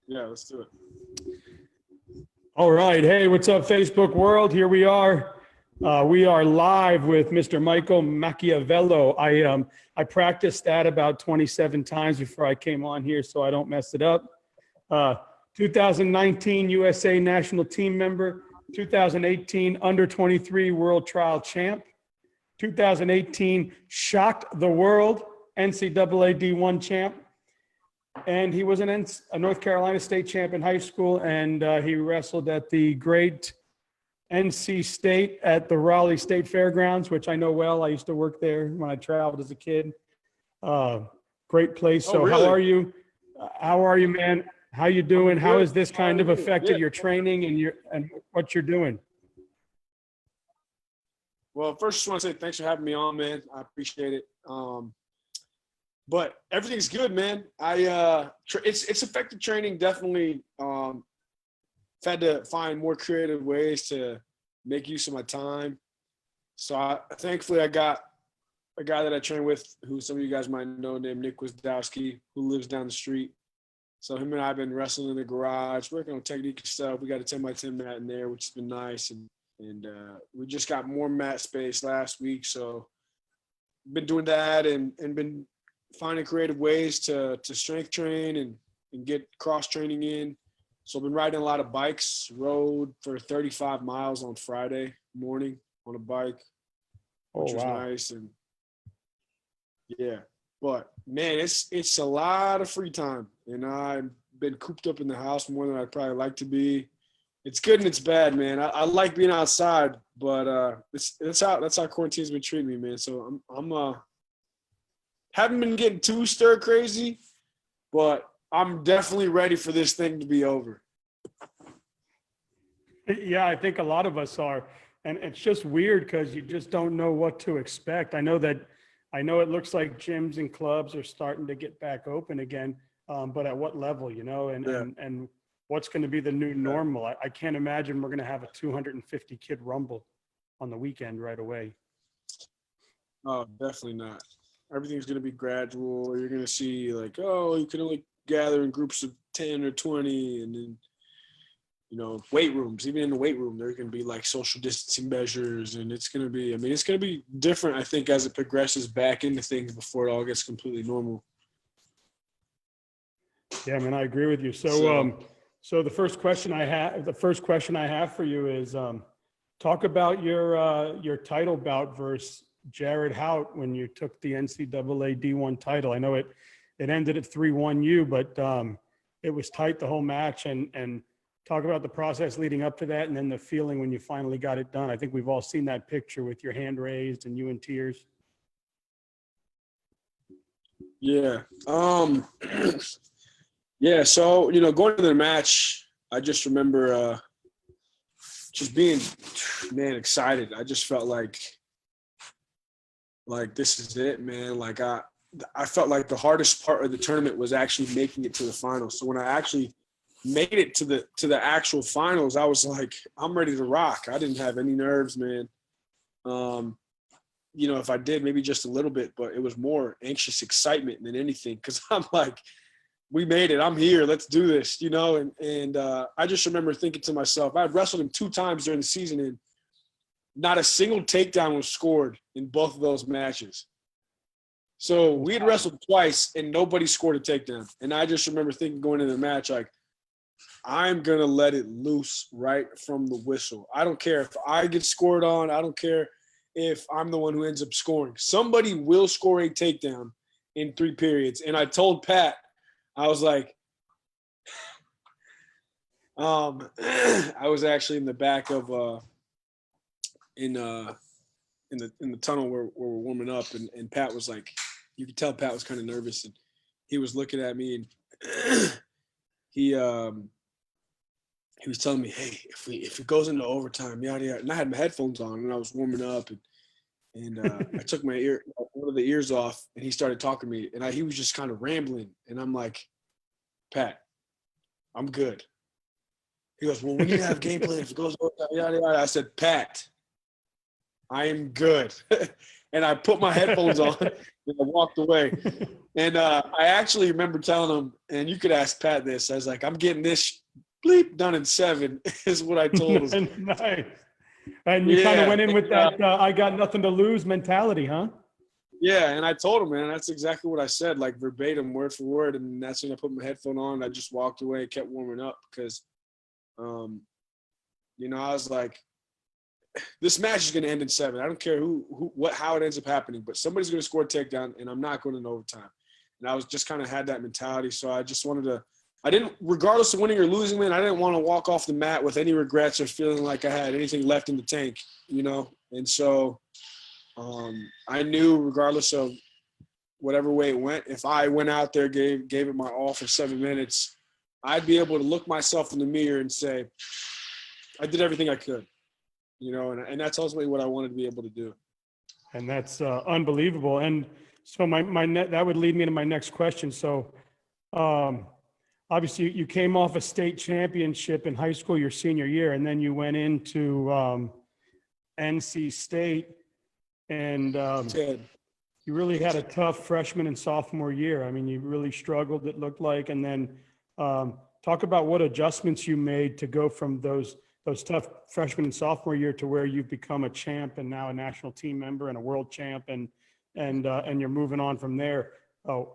Yeah, let's do it. All right. Hey, what's up, Facebook world? Here we are. We are live with Mr. Michael Macchiavello. I practiced that about 27 times before I came on here so I don't mess it up. 2019 USA National Team member, 2018 Under 23 World Trial Champ, 2018 Shocked the World NCAA D1 Champ, and he was a North Carolina State champ in high school, and he wrestled at the great NC State at the Raleigh State Fairgrounds, which I know well. I used to work there when I traveled as a kid. Great place. So really? How are you? How are you, man? How you doing? How has this kind of affected your training and what you're doing? Well, first, just want to say thanks for having me on, man. I appreciate it. But everything's good, man. It's effective training, definitely. I've had to find more creative ways to make use of my time. So thankfully I got a guy that I train with, who some of you guys might know, named Nick Wisdowski, who lives down the street. So him and I have been wrestling in the garage, working on technique and stuff. We got a 10x10 mat in there, which has been nice. And we just got more mat space last week. So been doing that and been finding creative ways to strength train and get cross training in. So I've been riding a lot of bikes, rode for 35 miles on Friday morning on a bike, which was nice. And yeah, but man, it's a lot of free time, and I've been cooped up in the house more than I'd probably like to be. It's good and it's bad, man. I like being outside, but that's how quarantine's been treating me, man. So I'm haven't been getting too stir crazy, but I'm definitely ready for this thing to be over. Yeah, I think a lot of us are. And it's just weird because you just don't know what to expect. I know it looks like gyms and clubs are starting to get back open again, but at what level, and what's going to be the new normal? I can't imagine we're going to have a 250 kid rumble on the weekend right away. Oh, definitely not. Everything's going to be gradual. You're going to see like, you can only gather in groups of 10 or 20, and then, weight rooms. Even in the weight room, there can be like social distancing measures, and it's going to be different, I think, as it progresses back into things before it all gets completely normal. Yeah, man, I agree with you. So the first question I have for you is, talk about your title bout versus Jared Hout when you took the NCAA D1 title. I know it ended at 3-1 you, but it was tight the whole match, and talk about the process leading up to that and then the feeling when you finally got it done. I think we've all seen that picture with your hand raised and you in tears. Yeah. Yeah. So, going to the match, I just remember just being, man, excited. I just felt like this is it, man. Like I felt like the hardest part of the tournament was actually making it to the finals. So when I actually made it to the actual finals, I was like, I'm ready to rock. I didn't have any nerves, man. If I did, maybe just a little bit, but it was more anxious excitement than anything, because I'm like, we made it. I'm here. Let's do this, and I just remember thinking to myself, I'd wrestled him 2 times during the season, and not a single takedown was scored in both of those matches. So we had wrestled twice, and nobody scored a takedown. And I just remember thinking going into the match, like, I'm going to let it loose right from the whistle. I don't care if I get scored on. I don't care if I'm the one who ends up scoring. Somebody will score a takedown in 3 periods. And I told Pat, I was like, I was actually in the back of in the tunnel where we're warming up, and Pat was like, you could tell Pat was kind of nervous, and he was looking at me, and he was telling me, hey, if it goes into overtime, yada yada. And I had my headphones on, and I was warming up, and I took one of the ears off, and he started talking to me, and he was just kind of rambling, and I'm like, Pat, I'm good. He goes, well, we need to have game plan if it goes overtime, yada yada. I said, Pat, I am good. And I put my headphones on and I walked away. And I actually remember telling him, and you could ask Pat this, I was like, I'm getting this bleep done in 7 is what I told him. Nice. And you kind of Yeah. went in with that I got nothing to lose mentality, huh? Yeah, and I told him, man, that's exactly what I said, like verbatim, word for word. And that's when I put my headphone on. I just walked away and kept warming up because, you know, I was like, this match is going to end in 7. I don't care how it ends up happening, but somebody's going to score a takedown, and I'm not going in overtime. And I was just kind of had that mentality. So I just wanted to, regardless of winning or losing, man, I didn't want to walk off the mat with any regrets or feeling like I had anything left in the tank, you know? And so I knew regardless of whatever way it went, if I went out there, gave it my all for 7 minutes, I'd be able to look myself in the mirror and say, I did everything I could, you know, and that's ultimately what I wanted to be able to do. And that's unbelievable. And so that would lead me to my next question. So obviously you came off a state championship in high school your senior year, and then you went into NC State, and you really had a tough freshman and sophomore year. I mean, you really struggled, it looked like. And then talk about what adjustments you made to go from those tough freshman and sophomore year to where you've become a champ and now a national team member and a world champ, and you're moving on from there.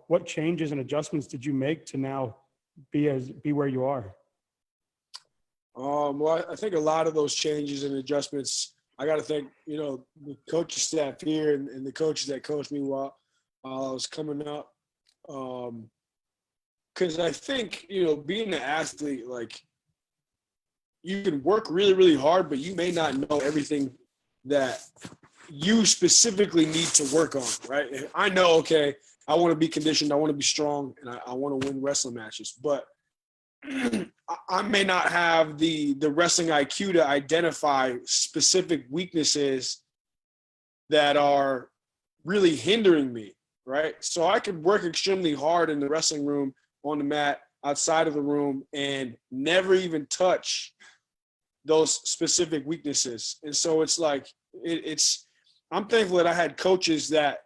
What changes and adjustments did you make to now be where you are? Well, I think a lot of those changes and adjustments, I got to thank, you know, the coaching staff here and the coaches that coached me while I was coming up. Because I think, you know, being an athlete, like, you can work really, really hard, but you may not know everything that you specifically need to work on, right? I know, okay, I want to be conditioned, I want to be strong, and I want to win wrestling matches, but I may not have the wrestling IQ to identify specific weaknesses that are really hindering me, right? So I could work extremely hard in the wrestling room, on the mat, outside of the room, and never even touch those specific weaknesses. And so it's like, I'm thankful that I had coaches that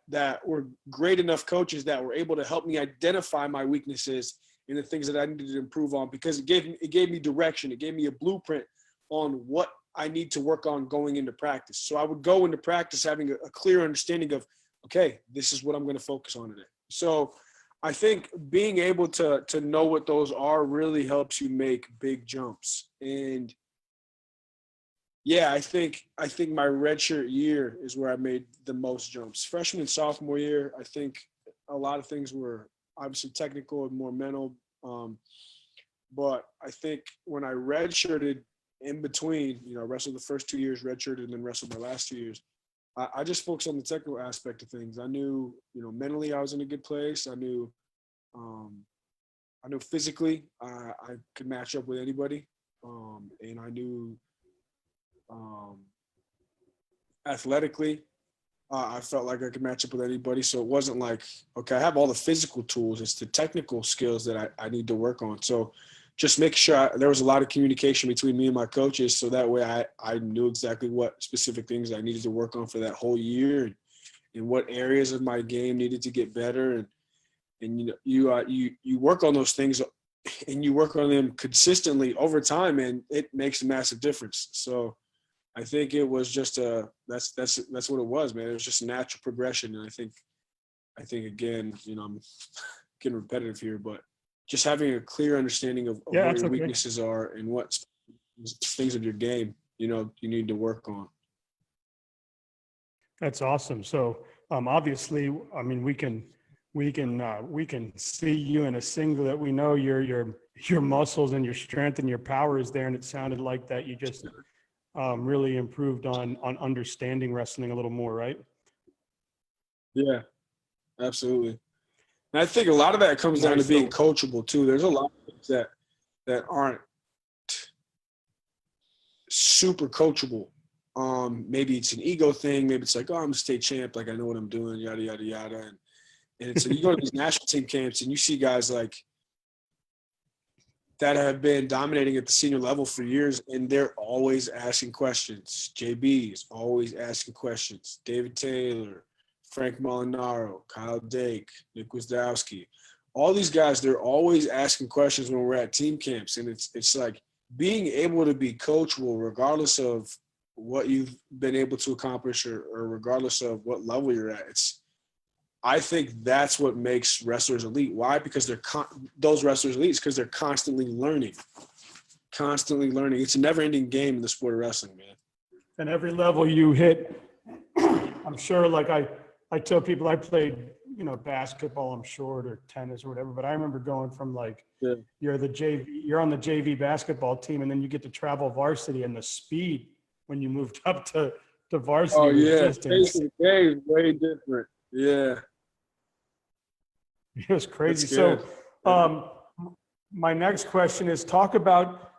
were great enough coaches that were able to help me identify my weaknesses and the things that I needed to improve on, because it gave me direction. It gave me a blueprint on what I need to work on going into practice. So I would go into practice having a clear understanding of, okay, this is what I'm going to focus on today. So I think being able to know what those are really helps you make big jumps. And yeah, I think my redshirt year is where I made the most jumps. Freshman and sophomore year, I think a lot of things were obviously technical and more mental. But I think when I redshirted in between, you know, wrestled the first 2 years, redshirted, and then wrestled my last 2 years, I just focused on the technical aspect of things. I knew, you know, mentally I was in a good place. I knew physically I could match up with anybody. And I knew athletically, I felt like I could match up with anybody. So it wasn't like, okay, I have all the physical tools. It's the technical skills that I need to work on. So just make sure there was a lot of communication between me and my coaches. So that way I knew exactly what specific things I needed to work on for that whole year, and what areas of my game needed to get better. And you know, you work on those things, and you work on them consistently over time, and it makes a massive difference. So I think it was just that's what it was, man. It was just a natural progression. And I think again, you know, I'm getting repetitive here, but just having a clear understanding of what your weaknesses are and what things of your game, you know, you need to work on. That's awesome. So obviously, I mean, we can see you in a singlet. We know your muscles and your strength and your power is there. And it sounded like that you just really improved on understanding wrestling a little more, right? Yeah, absolutely. And I think a lot of that comes down to being coachable too. There's a lot of things that aren't super coachable. Maybe it's an ego thing. Maybe it's like, oh, I'm a state champ. Like, I know what I'm doing, yada, yada, yada. And it's like, you go to these national team camps and you see guys like that have been dominating at the senior level for years, and they're always asking questions. JB is always asking questions. David Taylor, Frank Molinaro, Kyle Dake, Nick Wisdowski, all these guys, they're always asking questions when we're at team camps. And it's like being able to be coachable regardless of what you've been able to accomplish or regardless of what level you're at. I think that's what makes wrestlers elite. Why? Because those wrestlers elite because they're constantly learning. It's a never-ending game in the sport of wrestling, man. And every level you hit, I'm sure, like I tell people I played, basketball, I'm short, or tennis or whatever, but I remember going from like, you're on the JV basketball team, and then you get to travel varsity, and the speed when you moved up to varsity. Oh, yeah. Was just is way different. Yeah. It was crazy. So my next question is, talk about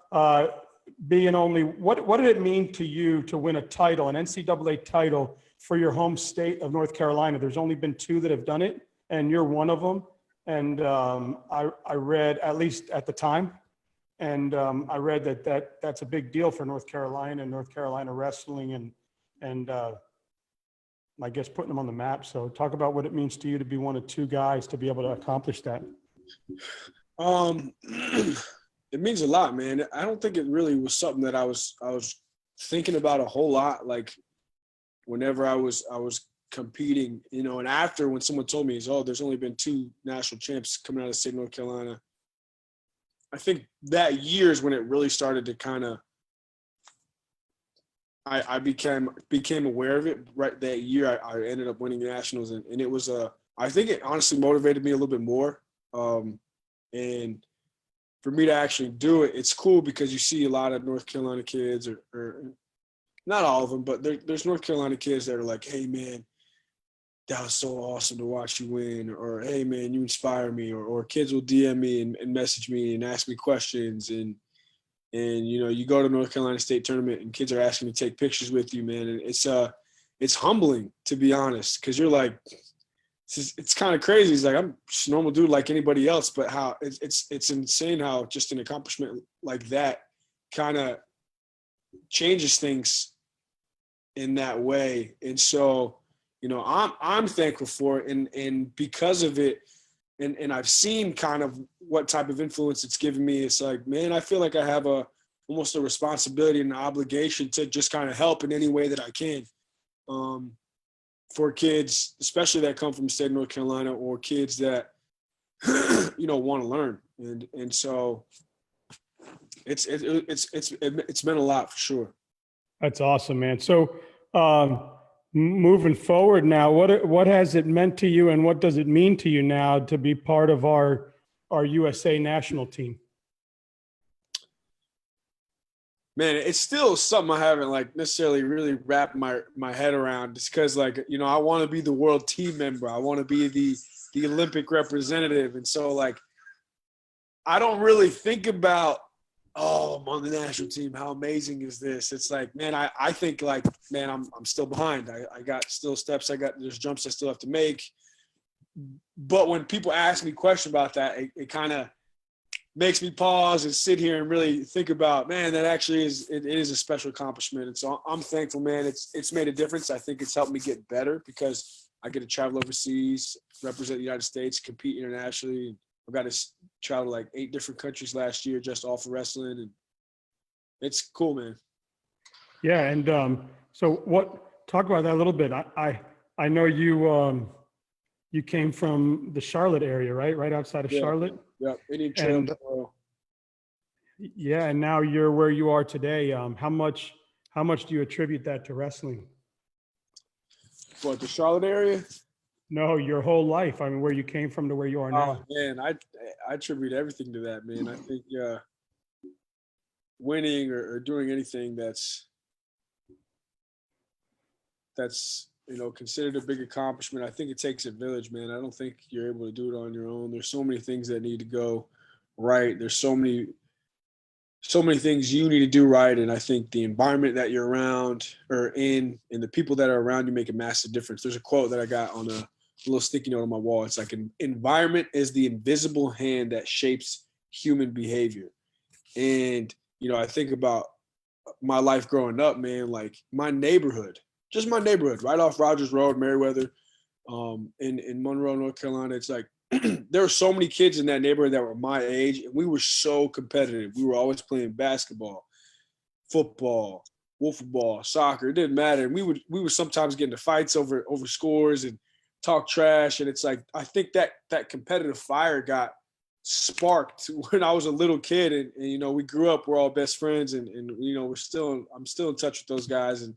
being only, what did it mean to you to win a title, an NCAA title for your home state of North Carolina? There's only been 2 that have done it, and you're one of them. And I read, at least at the time, and I read that's a big deal for North Carolina and North Carolina wrestling and I guess putting them on the map. So talk about what it means to you to be one of 2 guys to be able to accomplish that. It means a lot, man. I don't think it really was something that I was thinking about a whole lot. Like whenever I was competing, and after when someone told me, there's only been 2 national champs coming out of the state of North Carolina. I think that year is when it really started to kind of, I became aware of it. Right that year, I ended up winning nationals, and it was I think it honestly motivated me a little bit more. And for me to actually do it, it's cool because you see a lot of North Carolina kids, or not all of them, but there's North Carolina kids that are like, "Hey man, that was so awesome to watch you win," or "Hey man, you inspire me," or kids will DM me and message me and ask me questions, and you go to North Carolina State tournament and kids are asking to take pictures with you, man. And it's humbling, to be honest, because you're like, it's kind of crazy. It's like, I'm just a normal dude like anybody else, but how it's insane how just an accomplishment like that kind of changes things in that way. And so, I'm thankful for it. And because of it, and I've seen kind of what type of influence it's given me. It's like, man, I feel like I have almost a responsibility and an obligation to just kind of help in any way that I can for kids, especially that come from the state of North Carolina, or kids that, want to learn. And so it's meant a lot for sure. That's awesome, man. So moving forward now, what has it meant to you, and what does it mean to you now to be part of our USA national team? Man, it's still something I haven't necessarily really wrapped my head around. Just because I want to be the world team member. I want to be the Olympic representative. And so I don't really think about, I'm on the national team. How amazing is this? It's like, man, I think man, I'm still behind. I got still steps. There's jumps I still have to make. But when people ask me questions about that, it kind of makes me pause and sit here and really think about, man, that actually it is a special accomplishment. And so I'm thankful, man. It's made a difference. I think it's helped me get better because I get to travel overseas, represent the United States, compete internationally. I've got to travel to 8 different countries last year just off of wrestling, and it's cool, man. Yeah, and so talk about that a little bit. I know you came from the Charlotte area, right outside of Charlotte. Yeah, Indian Trail. Yeah, and now you're where you are today. How much do you attribute that to wrestling? What, the Charlotte area? No, your whole life. I mean, where you came from to where you are now. Oh man, I attribute everything to that, man. I think winning or doing anything that's considered a big accomplishment. I think it takes a village, man. I don't think you're able to do it on your own. There's so many things that need to go right. There's so many things you need to do right. And I think the environment that you're around or in and the people that are around you make a massive difference. There's a quote that I got on a little sticky note on my wall. It's like, an environment is the invisible hand that shapes human behavior. And, you know, I think about my life growing up, man, like my neighborhood, just my neighborhood, right off Rogers Road, Meriwether, in Monroe, North Carolina. It's like there were so many kids in that neighborhood that were my age, and we were so competitive. We were always playing basketball, football, wiffle ball, soccer. It didn't matter. And we would sometimes get into fights over scores and talk trash. And it's like I think that competitive fire got sparked when I was a little kid, and you know, we grew up, we're all best friends, and you know, I'm still in touch with those guys,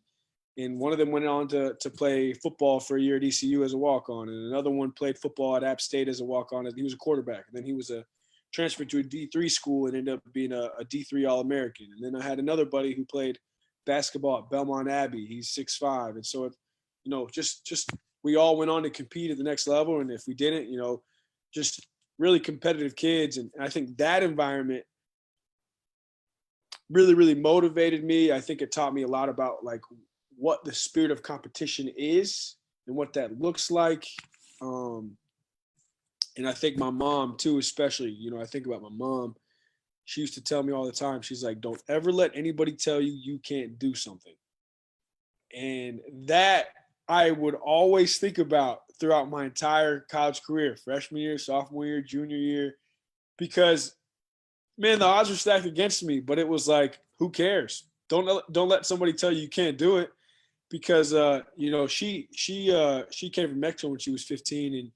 and one of them went on to play football for a year at ECU as a walk-on, and another one played football at App State as a walk-on. He was a quarterback, and then he was a transfer to a D3 school and ended up being a D3 All-American. And then I had another buddy who played basketball at Belmont Abbey. He's 6'5", and so, you know, just we all went on to compete at the next level, and if we didn't, you know, just really competitive kids. And I think that environment really, really motivated me. I think it taught me a lot about like what the spirit of competition is and what that looks like. And I think my mom too, especially, you know, I think about my mom. She used to tell me all the time, she's like, don't ever let anybody tell you you can't do something. And that I would always think about throughout my entire college career, freshman year, sophomore year, junior year, because man, the odds were stacked against me, but it was like, who cares? Don't let somebody tell you can't do it, because you know, she came from Mexico when she was 15,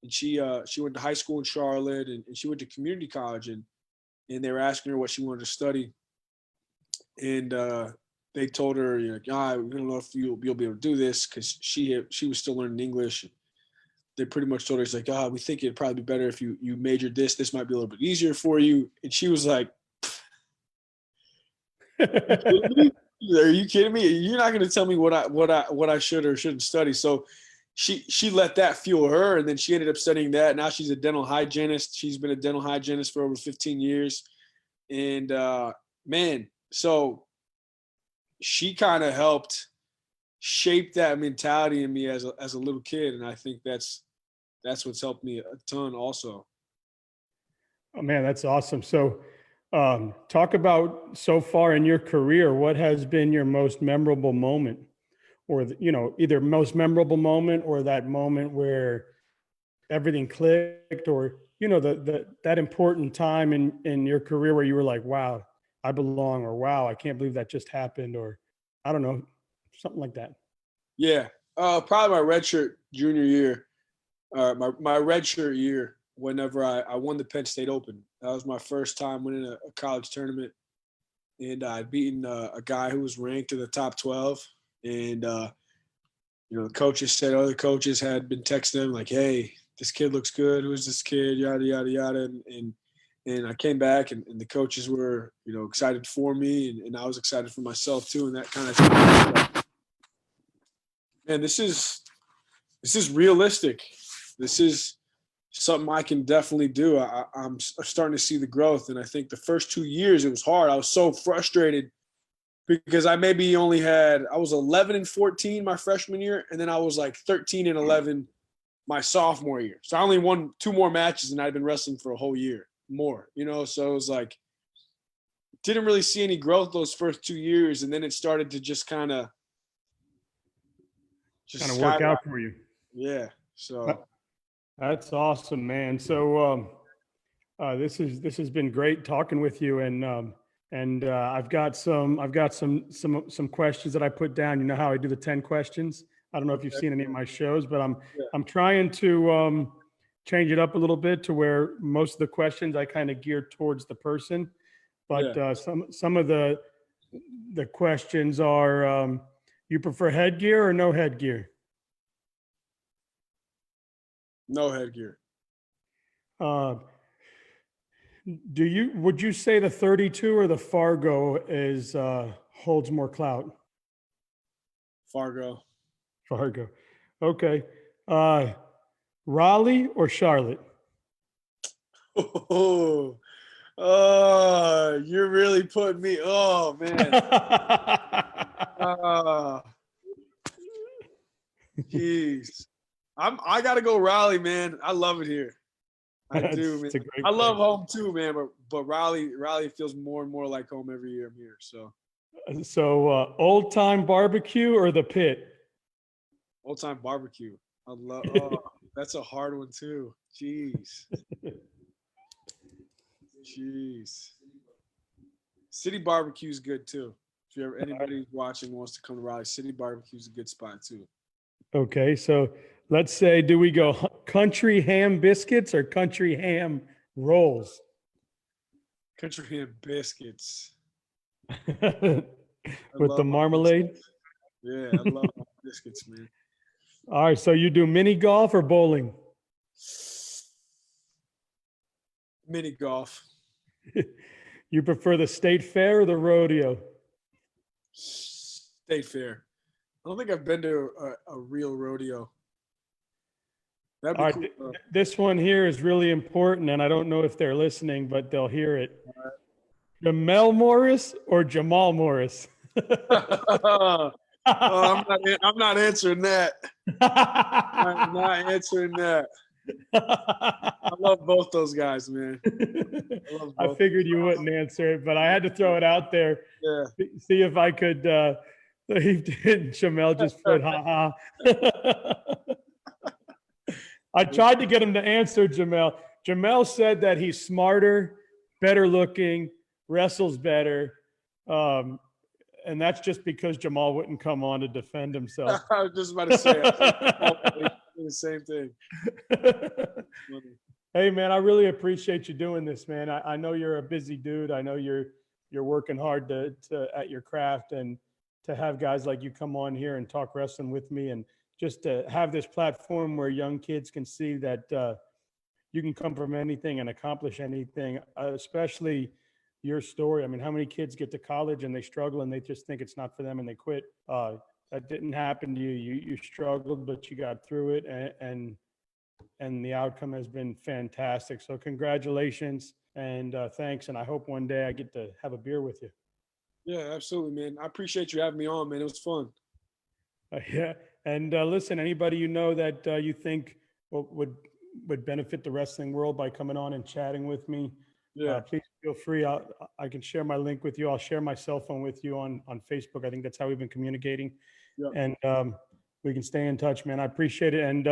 and she went to high school in Charlotte, and she went to community college, and they were asking her what she wanted to study, and they told her, you know, we don't know if you'll be able to do this, because she was still learning English. They pretty much told her, it's like, we think it'd probably be better if you majored this. This might be a little bit easier for you. And she was like, are you kidding me? You're not going to tell me what I should or shouldn't study. So she let that fuel her, and then she ended up studying that. Now she's a dental hygienist. She's been a dental hygienist for over 15 years. And man, so she kind of helped shape that mentality in me as a little kid. And I think that's what's helped me a ton also. Oh man, that's awesome. So talk about so far in your career, what has been your most memorable moment, or, you know, either most memorable moment or that moment where everything clicked, or, you know, that important time in your career where you were like, wow, I belong, or wow, I can't believe that just happened, or I don't know, something like that. Yeah. Probably my redshirt junior year, my redshirt year, whenever I won the Penn State Open. That was my first time winning a college tournament. And I'd beaten a guy who was ranked in the top 12. And, you know, the coaches said other coaches had been texting them like, hey, this kid looks good. Who's this kid? Yada, yada, yada. And I came back, and the coaches were, you know, excited for me. And I was excited for myself too. And that kind of thing. Man, this is realistic. This is something I can definitely do. I'm starting to see the growth. And I think the first 2 years, it was hard. I was so frustrated because I was 11-14 my freshman year. And then I was like 13-11 my sophomore year. So I only won 2 more matches, and I'd been wrestling for a whole year more, you know? So it was like, didn't really see any growth those first 2 years. And then it started to just kind of Work out for you. Yeah. So that's awesome, man. So this has been great talking with you, and I've got some questions that I put down. You know how I do the 10 questions. I don't know if you've seen any of my shows, but I'm trying to change it up a little bit to where most of the questions I kind of gear towards the person, but some of the questions are, you prefer headgear or no headgear? No headgear. Would you say the 32 or the Fargo holds more clout? Fargo. Okay. Raleigh or Charlotte? Oh, you're really putting me. Oh man. Jeez. I gotta go Raleigh, man. I love it here. I do, man. It's a great I love place. home too, man. But Raleigh feels more and more like home every year I'm here. So So, old time barbecue or the pit? old time barbecue. I love. Oh, that's a hard one too. Jeez. Jeez. City barbecue is good too. If you ever anybody who's watching wants to come to Raleigh, City barbecue is a good spot too. Okay, so let's say, do we go country ham biscuits or country ham rolls? Country ham biscuits. I With the love my marmalade? biscuits. Yeah, I love my biscuits, man. All right, so you do mini golf or bowling? Mini golf. You prefer the state fair or the rodeo? State fair. I don't think I've been to a real rodeo. That'd be All right, cool. this one here is really important, and I don't know if they're listening, but they'll hear it. Jamel Morris or Jamal Morris? I'm not answering that. I'm not answering that. I love both those guys, man. I figured you wouldn't answer it, but I had to throw it out there. Yeah. See if I could. He did. Jamel just put ha ha. I tried to get him to answer Jamel. Jamel said that he's smarter, better looking, wrestles better. And that's just because Jamal wouldn't come on to defend himself. I was just about to say the same thing. Hey man, I really appreciate you doing this, man. I know you're a busy dude. I know you're working hard to at your craft, and to have guys like you come on here and talk wrestling with me, and just to have this platform where young kids can see that you can come from anything and accomplish anything, especially your story. I mean, how many kids get to college and they struggle and they just think it's not for them and they quit? That didn't happen to you. You struggled, but you got through it, and the outcome has been fantastic. So congratulations and thanks. And I hope one day I get to have a beer with you. Yeah, absolutely, man. I appreciate you having me on, man. It was fun. Yeah. And listen, anybody you know that you think would benefit the wrestling world by coming on and chatting with me, Yeah. please feel free. I can share my link with you. I'll share my cell phone with you on Facebook. I think that's how we've been communicating. Yep. And we can stay in touch, man. I appreciate it. And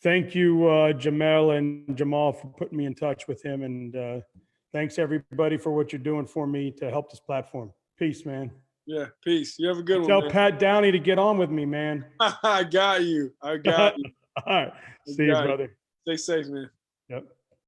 thank you, Jamel and Jamal, for putting me in touch with him. And thanks everybody for what you're doing for me to help this platform. Peace, man. Yeah, peace. You have a good one, Tell man. Pat Downey to get on with me, man. I got you. I got you. All right. See you, brother. Stay safe, man. Yep.